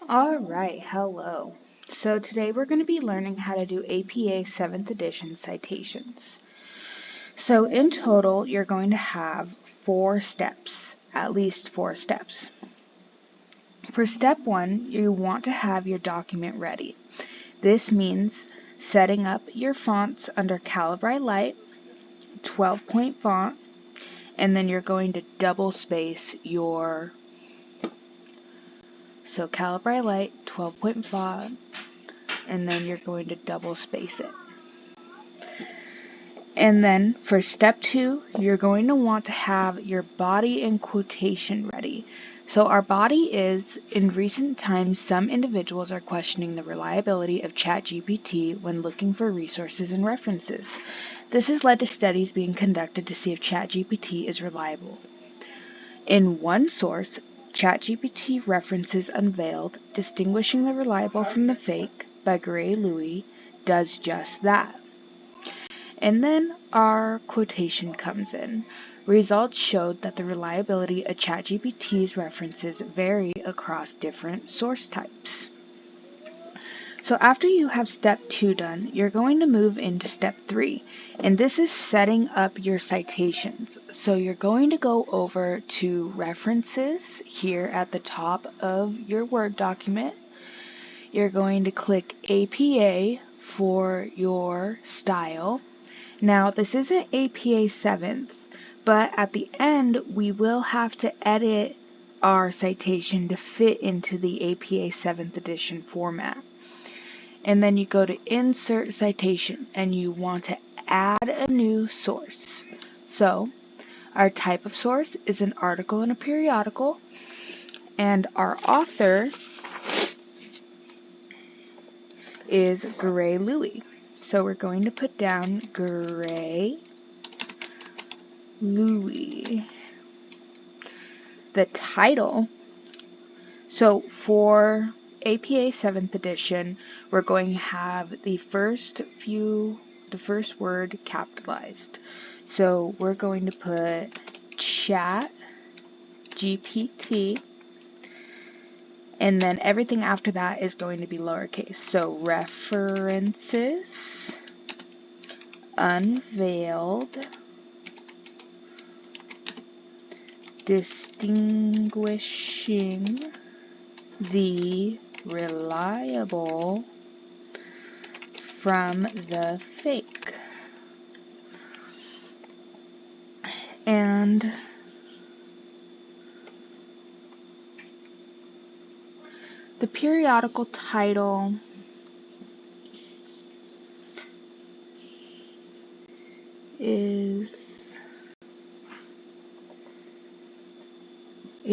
Alright, hello. So today we're going to be learning how to do APA 7th edition citations. So in total, you're going to have 4 steps, at least 4 steps. For step 1, you want to have your document ready. This means setting up your fonts under Calibri Light, 12-point font, and then you're going to double space your Calibri Light, 12-point font, and then you're going to double space it. And then for step 2, you're going to want to have your body and quotation ready. So our body is, in recent times, some individuals are questioning the reliability of ChatGPT when looking for resources and references. This has led to studies being conducted to see if ChatGPT is reliable. In one source, ChatGPT references unveiled, distinguishing the reliable from the fake by Gray-Louis, does just that. And then our quotation comes in. Results showed that the reliability of ChatGPT's references vary across different source types. So after you have step 2 done, you're going to move into step 3, and this is setting up your citations. So you're going to go over to references here at the top of your Word document. You're going to click APA for your style. Now, this isn't APA 7th, but at the end, we will have to edit our citation to fit into the APA 7th edition format. And then you go to Insert Citation, and you want to add a new source. So, our type of source is an article in a periodical, and our author is Gray-Louis. So we're going to put down Gray-Louis. The title, so for APA 7th edition, we're going to have the first word capitalized. So we're going to put Chat GPT, and then everything after that is going to be lowercase. So references, unveiled, distinguishing the reliable from the fake. And the periodical title it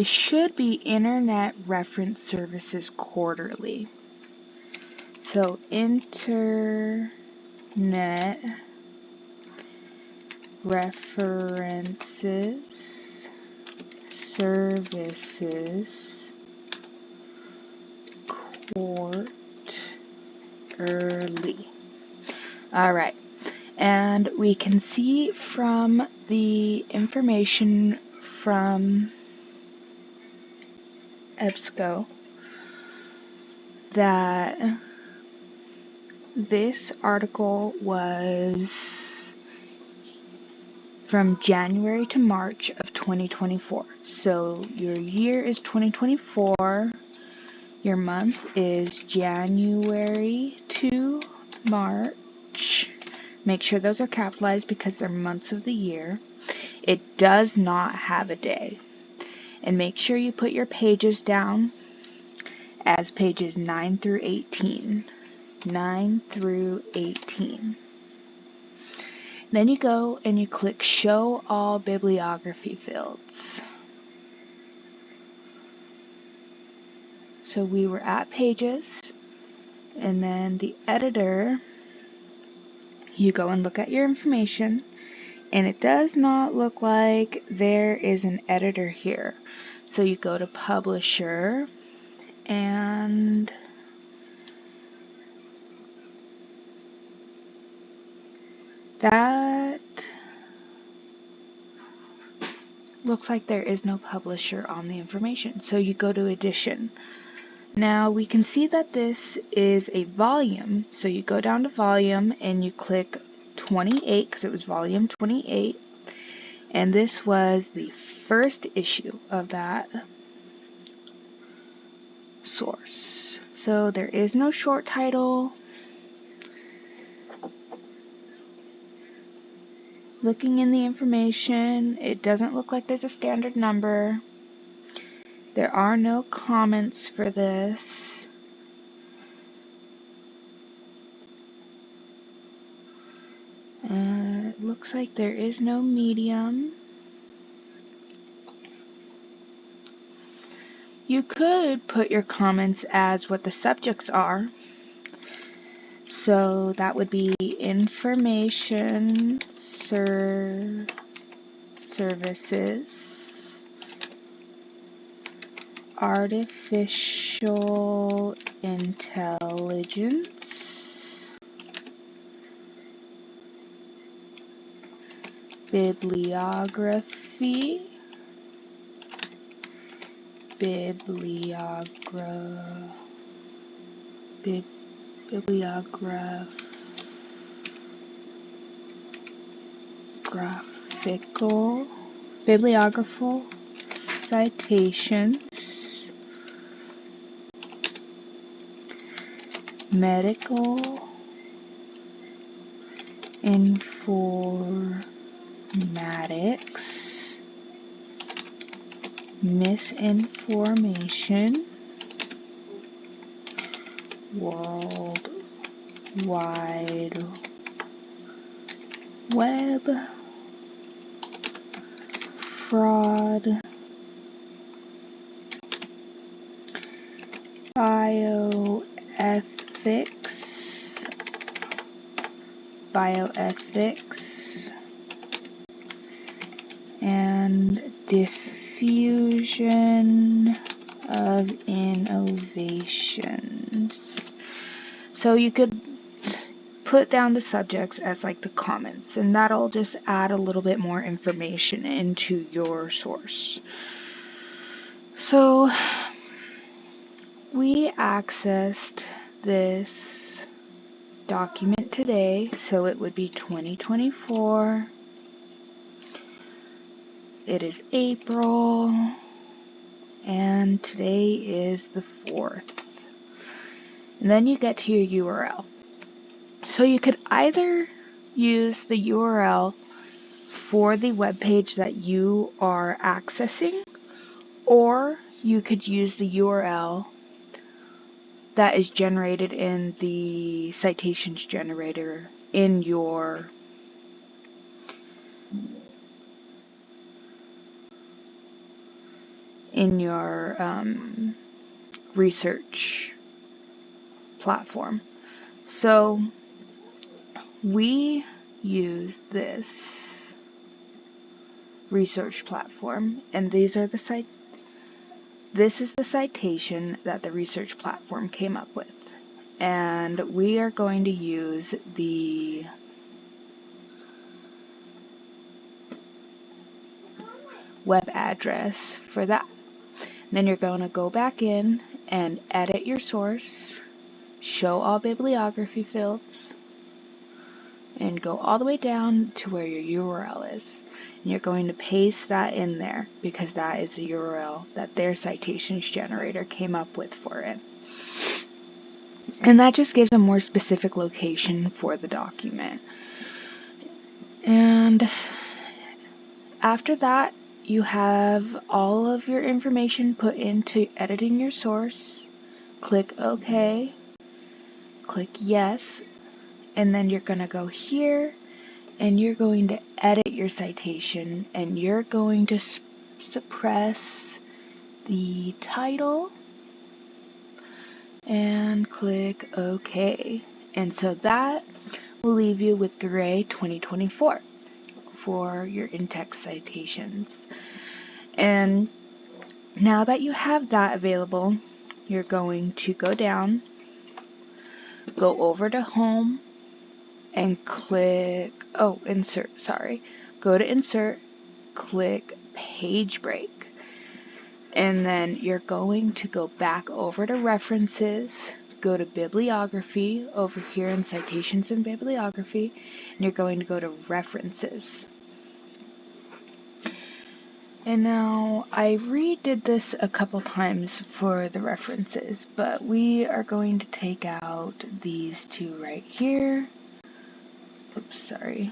should be Internet Reference Services Quarterly. So Internet References Services Quarterly. Alright, and we can see from the information from EBSCO that this article was from January to March of 2024. So your year is 2024, your month is January to March. Make sure those are capitalized because they're months of the year. It does not have a day. And make sure you put your pages down as pages 9 through 18. 9 through 18. Then you go and you click Show All Bibliography Fields. So we were at Pages, and then the editor, you go and look at your information, and it does not look like there is an editor here. So you go to Publisher, and that looks like there is no publisher on the information. So you go to Edition. Now we can see that this is a volume, so you go down to volume and you click 28 because it was volume 28, and this was the first issue of that source. So there is no short title. Looking in the information, it doesn't look like there's a standard number. There are no comments for this. It looks like there is no medium. You could put your comments as what the subjects are. So that would be information services, artificial intelligence, bibliography, bibliographical citations, medical informatics, misinformation, World Wide Web, fraud, bioethics, and diffusion of innovations. So you could put down the subjects as like the comments, and that'll just add a little bit more information into your source. So we accessed this document today, so it would be 2024. It is April, and today is the 4th. And then you get to your URL. So you could either use the URL for the web page that you are accessing, or you could use the URL that is generated in the citations generator in your research platform. So we use this research platform, and this is the citation that the research platform came up with, and we are going to use the web address for that. Then you're going to go back in and edit your source, show all bibliography fields, and go all the way down to where your URL is. And you're going to paste that in there because that is the URL that their citations generator came up with for it. And that just gives a more specific location for the document. And after that, you have all of your information put into editing your source. Click OK, click yes, and then you're going to go here and you're going to edit your citation, and you're going to suppress the title and click OK. And so that will leave you with Gray 2024 for your in-text citations. And now that you have that available, you're going to go down, go over to Home, and click, Insert, go to Insert, click Page Break. And then you're going to go back over to references, go to bibliography over here in citations and bibliography, and you're going to go to references. And now I redid this a couple times for the references, but we are going to take out these two right here. Oops, sorry.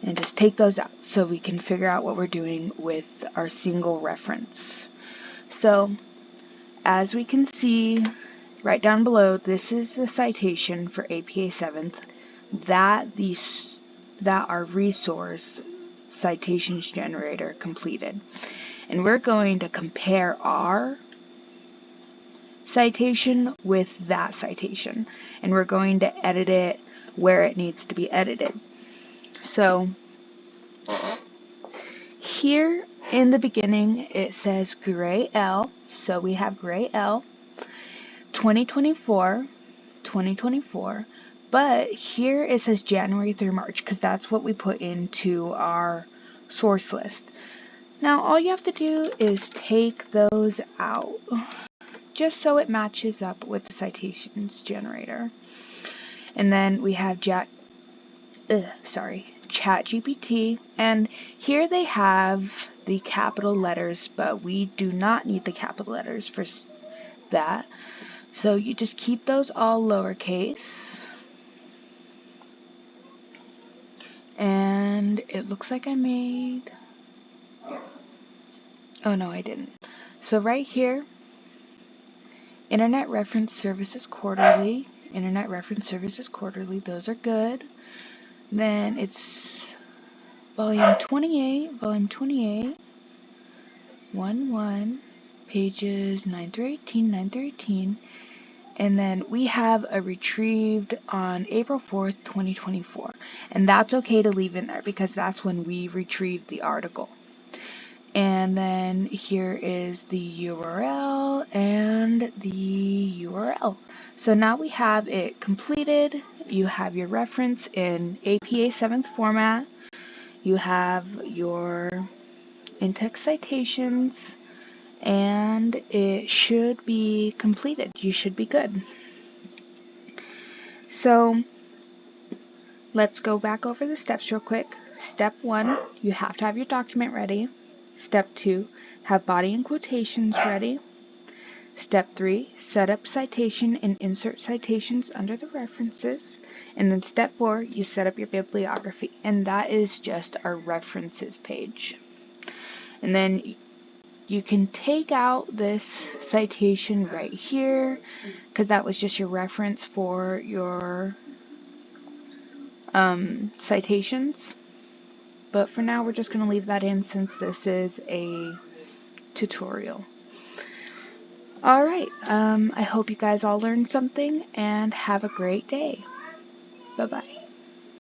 And just take those out so we can figure out what we're doing with our single reference. So, as we can see right down below, this is the citation for APA 7th that our resource citations generator completed. And we're going to compare our citation with that citation. And we're going to edit it where it needs to be edited. So, here in the beginning it says gray L, so we have gray L, 2024, but here it says January through March because that's what we put into our source list. Now all you have to do is take those out just so it matches up with the citations generator. And then we have ChatGPT, and here they have the capital letters, but we do not need the capital letters for that. So you just keep those all lowercase. And it looks like I made... Oh no, I didn't. So right here, Internet Reference Services Quarterly, those are good. Then it's volume 28, 1, pages 9 through 18, and then we have a retrieved on April 4th, 2024, and that's okay to leave in there because that's when we retrieved the article. And then here is the URL and the URL. So now we have it completed. You have your reference in APA 7th format. You have your in-text citations, and it should be completed. You should be good. So let's go back over the steps real quick. Step 1, you have to have your document ready. Step 2, have body and quotations ready. Step 3, set up citation and insert citations under the references. And then step 4, you set up your bibliography. And that is just our references page. And then you can take out this citation right here because that was just your reference for your citations. But for now, we're just going to leave that in since this is a tutorial. Alright, I hope you guys all learned something and have a great day. Bye-bye.